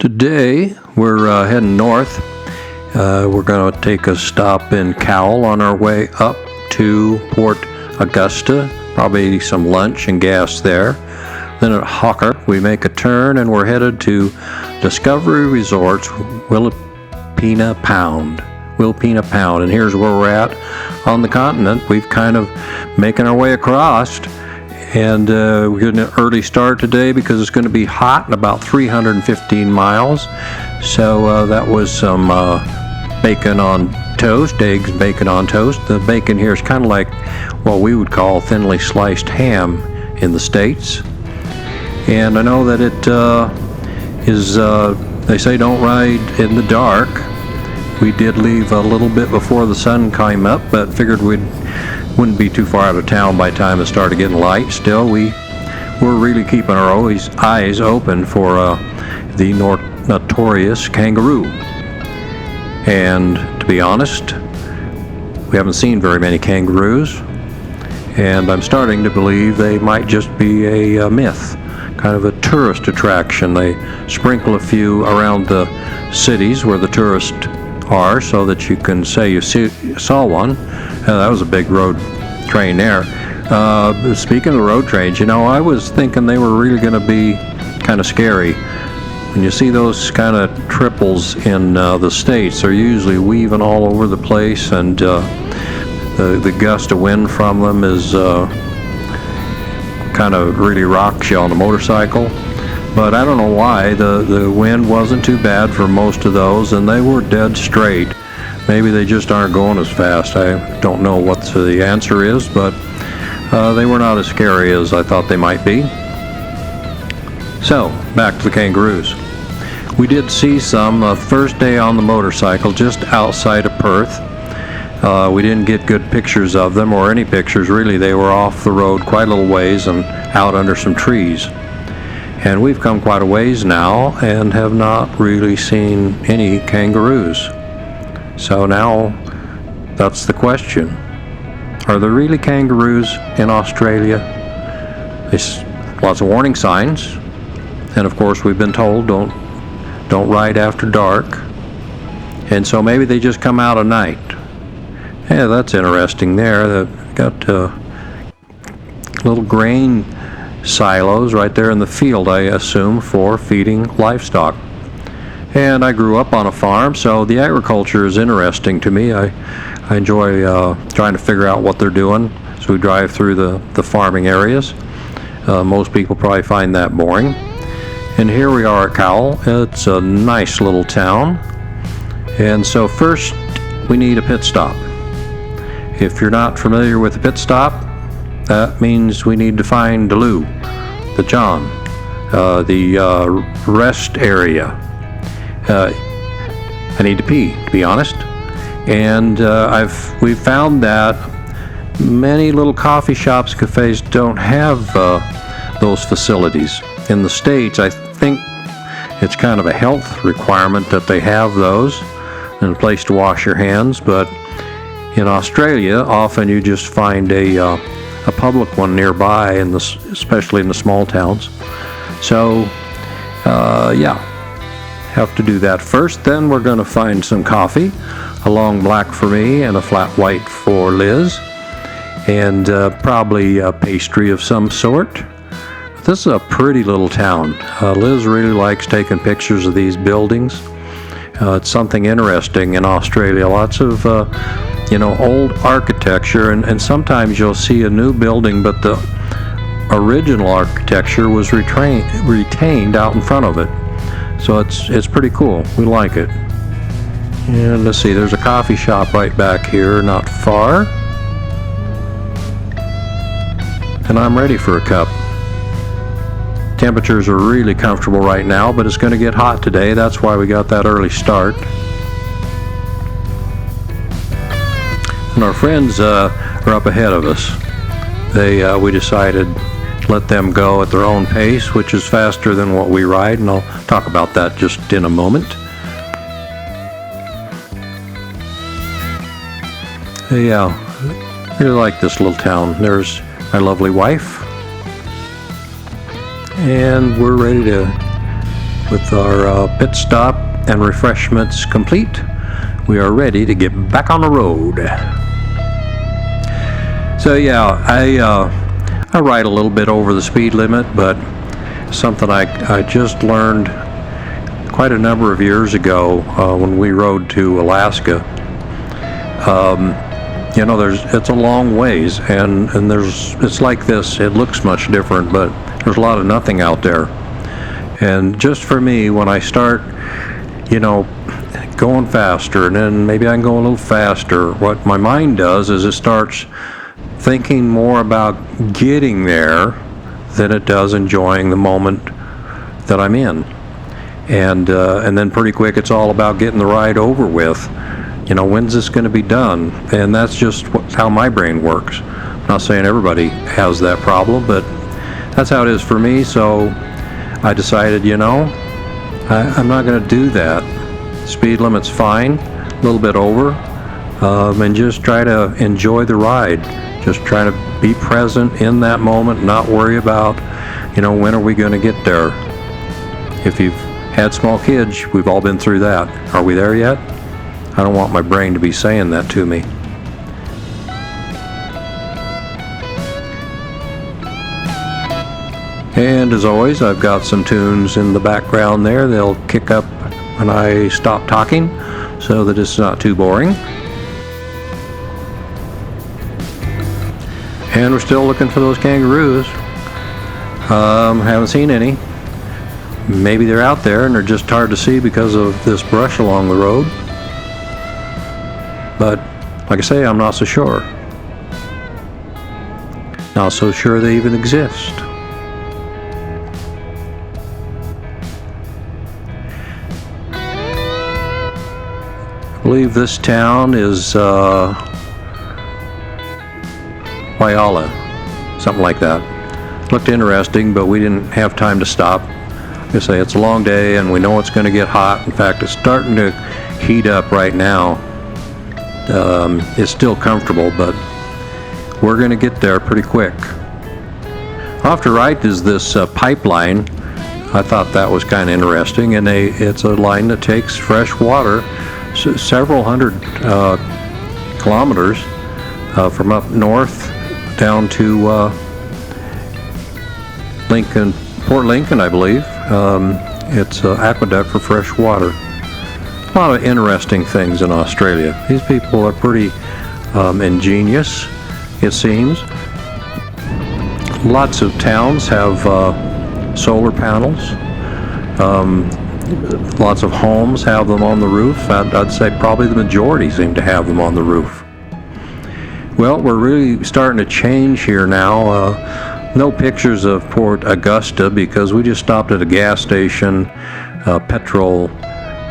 Today we're heading north. We're going to take a stop in Cowell on our way up to Port Augusta, probably some lunch and gas there. Then at Hawker we make a turn and we're headed to Discovery Resorts Wilpena Pound. And here's where we're at on the continent. We've kind of making our way across. And we're getting an early start today because it's going to be hot and about 315 miles. So that was some bacon on toast, eggs, bacon on toast. The bacon here is kind of like what we would call thinly sliced ham in the States. And I know that it is, they say don't ride in the dark. We did leave a little bit before the sun came up, but figured wouldn't be too far out of town by the time it started getting light. Still, we're really keeping our eyes open for the notorious kangaroo. And to be honest, we haven't seen very many kangaroos, and I'm starting to believe they might just be a myth, kind of a tourist attraction. They sprinkle a few around the cities where the tourists are so that you can say you saw one. That was a big road train there. Speaking of road trains, I was thinking they were really going to be kind of scary. When you see those kind of triples in the States, they're usually weaving all over the place, and the gust of wind from them is kind of really rocks you on the motorcycle. But I don't know why. The wind wasn't too bad for most of those, and they were dead straight. Maybe they just aren't going as fast. I don't know what the answer is, but they were not as scary as I thought they might be. So, back to the kangaroos. We did see some first day on the motorcycle just outside of Perth. We didn't get good pictures of them, or any pictures really. They were off the road quite a little ways and out under some trees. And we've come quite a ways now and have not really seen any kangaroos. So now that's the question. Are there really kangaroos in Australia? There's lots of warning signs. And of course we've been told don't ride after dark. And so maybe they just come out at night. Yeah, that's interesting there. They've got little grain silos right there in the field, I assume, for feeding livestock. And I grew up on a farm, so the agriculture is interesting to me. I enjoy trying to figure out what they're doing as we drive through the farming areas. Most people probably find that boring. And here we are at Cowell. It's a nice little town. And so first we need a pit stop. If you're not familiar with the pit stop, that means we need to find the loo, the john, the rest area. I need to pee, to be honest. And we've found that many little coffee shops, cafes don't have those facilities. In the States, I think it's kind of a health requirement that they have those and a place to wash your hands. But in Australia, often you just find a public one nearby, especially in the small towns. So, have to do that first. Then we're going to find some coffee, a long black for me and a flat white for Liz, and probably a pastry of some sort. This is a pretty little town. Liz really likes taking pictures of these buildings. It's something interesting in Australia. Lots of old architecture, and sometimes you'll see a new building, but the original architecture was retained out in front of it. So it's pretty cool. We like it. And let's see, there's a coffee shop right back here, not far. And I'm ready for a cup. Temperatures are really comfortable right now, but it's going to get hot today. That's why we got that early start. And our friends are up ahead of us. We decided to let them go at their own pace, which is faster than what we ride, and I'll talk about that just in a moment. I really like this little town. There's my lovely wife, and we're ready to with our pit stop and refreshments complete, we are ready to get back on the road. So yeah, I ride a little bit over the speed limit, but something I just learned quite a number of years ago when we rode to Alaska. You know, it's a long ways, and it's like this. It looks much different, but there's a lot of nothing out there. And just for me, when I start, you know, going faster, and then maybe I can go a little faster, what my mind does is it starts thinking more about getting there than it does enjoying the moment that I'm in. And then pretty quick, it's all about getting the ride over with. You know, when's this going to be done? And that's just how my brain works. I'm not saying everybody has that problem, but that's how it is for me. So I decided, you know, I'm not going to do that. Speed limit's fine, a little bit over, and just try to enjoy the ride. Just try to be present in that moment, not worry about, you know, when are we going to get there. If you've had small kids, we've all been through that. Are we there yet? I don't want my brain to be saying that to me. And as always, I've got some tunes in the background there. They'll kick up when I stop talking so that it's not too boring. And we're still looking for those kangaroos. Haven't seen any. Maybe they're out there and they're just hard to see because of this brush along the road. But like I say, I'm not so sure. Not so sure they even exist. I believe this town is Whyalla, something like that. Looked interesting, but we didn't have time to stop. Like I say, it's a long day and we know it's going to get hot. In fact, it's starting to heat up right now. It's still comfortable, but we're going to get there pretty quick. Off to right is this pipeline. I thought that was kind of interesting, and it's a line that takes fresh water several hundred kilometers from up north down to Port Lincoln, I believe. It's an aqueduct for fresh water. A lot of interesting things in Australia. These people are pretty ingenious, it seems. Lots of towns have solar panels. Lots of homes have them on the roof. I'd say probably the majority seem to have them on the roof. Well, we're really starting to change here now. No pictures of Port Augusta because we just stopped at a gas station, petrol,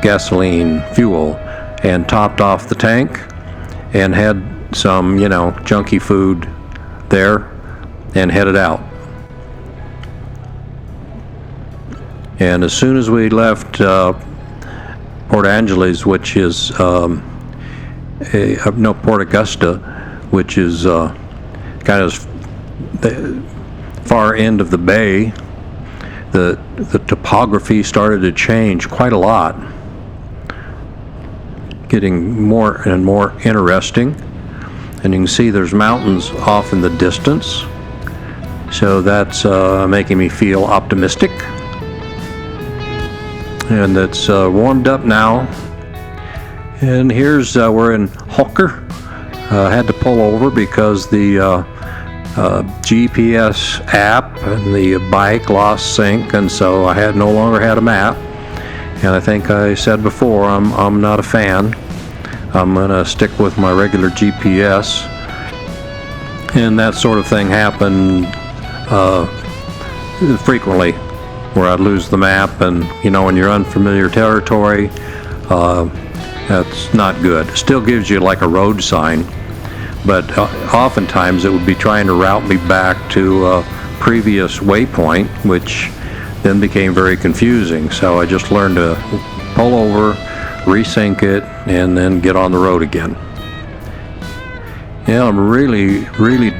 gasoline, fuel, and topped off the tank and had some, you know, junky food there and headed out. And as soon as we left Port Angeles, which is Port Augusta, which is kind of the far end of the bay, the topography started to change quite a lot, getting more and more interesting. And you can see there's mountains off in the distance, so that's making me feel optimistic. And it's warmed up now. And here's we're in Hooker. Had to pull over because the GPS app and the bike lost sync, and so I no longer had a map. And I think I said before, I'm not a fan. I'm gonna stick with my regular GPS. And that sort of thing happened frequently, where I'd lose the map, and you know, when you're unfamiliar territory, that's not good. It still gives you like a road sign, but oftentimes it would be trying to route me back to a previous waypoint, which then became very confusing. So I just learned to pull over, resync it, and then get on the road again. Yeah, I'm really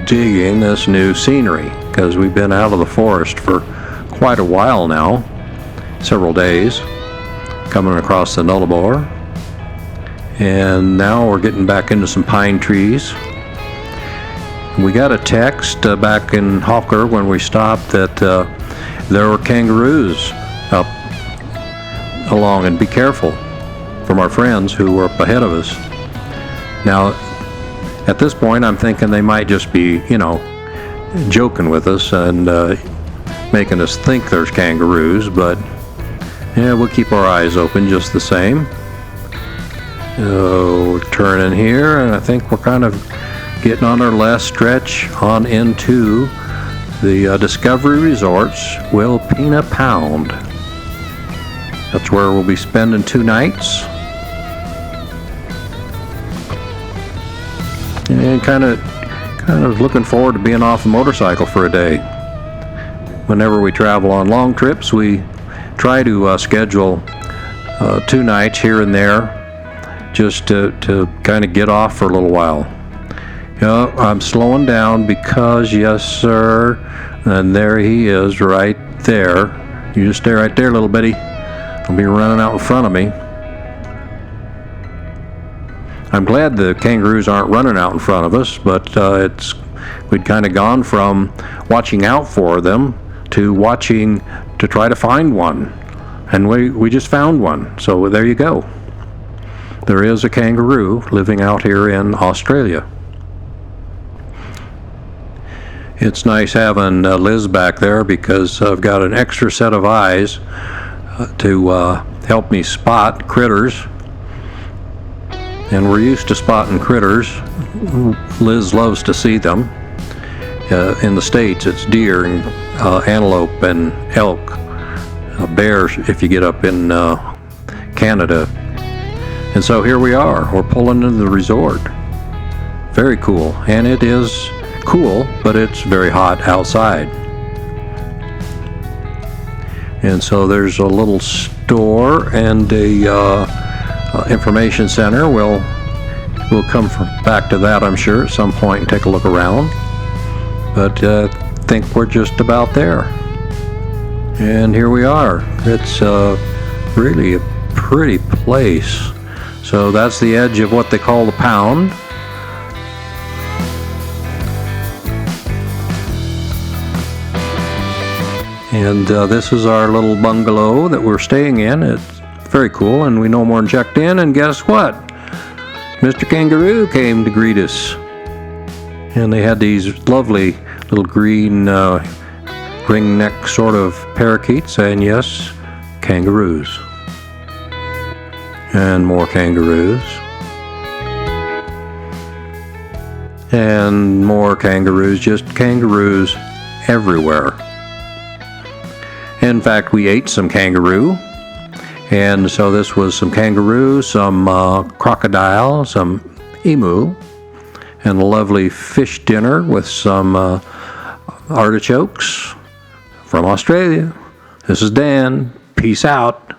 digging this new scenery because we've been out of the forest for quite a while now, several days coming across the Nullarbor. And now we're getting back into some pine trees. We got a text back in Hawker when we stopped that there were kangaroos up along, and be careful, from our friends who were up ahead of us. Now, at this point, I'm thinking they might just be, joking with us and making us think there's kangaroos, but yeah, we'll keep our eyes open just the same. We're turning here, and I think we're kind of getting on our last stretch on into the Discovery Resorts Wilpena Pound. That's where we'll be spending 2 nights. And kind of looking forward to being off the motorcycle for a day. Whenever we travel on long trips, we try to schedule 2 nights here and there, just to kind of get off for a little while. I'm slowing down because, yes sir, and there he is right there. You just stay right there, little bitty. He'll be running out in front of me. I'm glad the kangaroos aren't running out in front of us, but we'd kind of gone from watching out for them to watching to try to find one, and we just found one. So there you go. There is a kangaroo living out here in Australia. It's nice having Liz back there because I've got an extra set of eyes to help me spot critters. And we're used to spotting critters. Liz loves to see them. In the States, it's deer and antelope and elk, bears if you get up in Canada. And so here we are. We're pulling into the resort. Very cool. And it is cool, but it's very hot outside. And so there's a little store and a information center. We'll come back to that, I'm sure, at some point and take a look around. But I think we're just about there. And here we are. It's really a pretty place. So that's the edge of what they call the Pound. And this is our little bungalow that we're staying in. It's very cool, and we no more checked in, and guess what? Mr. Kangaroo came to greet us. And they had these lovely little green ring-neck sort of parakeets, and yes, kangaroos. And more kangaroos. And more kangaroos, just kangaroos everywhere. In fact, we ate some kangaroo, and so this was some kangaroo, some crocodile, some emu, and a lovely fish dinner with some artichokes from Australia. This is Dan. Peace out.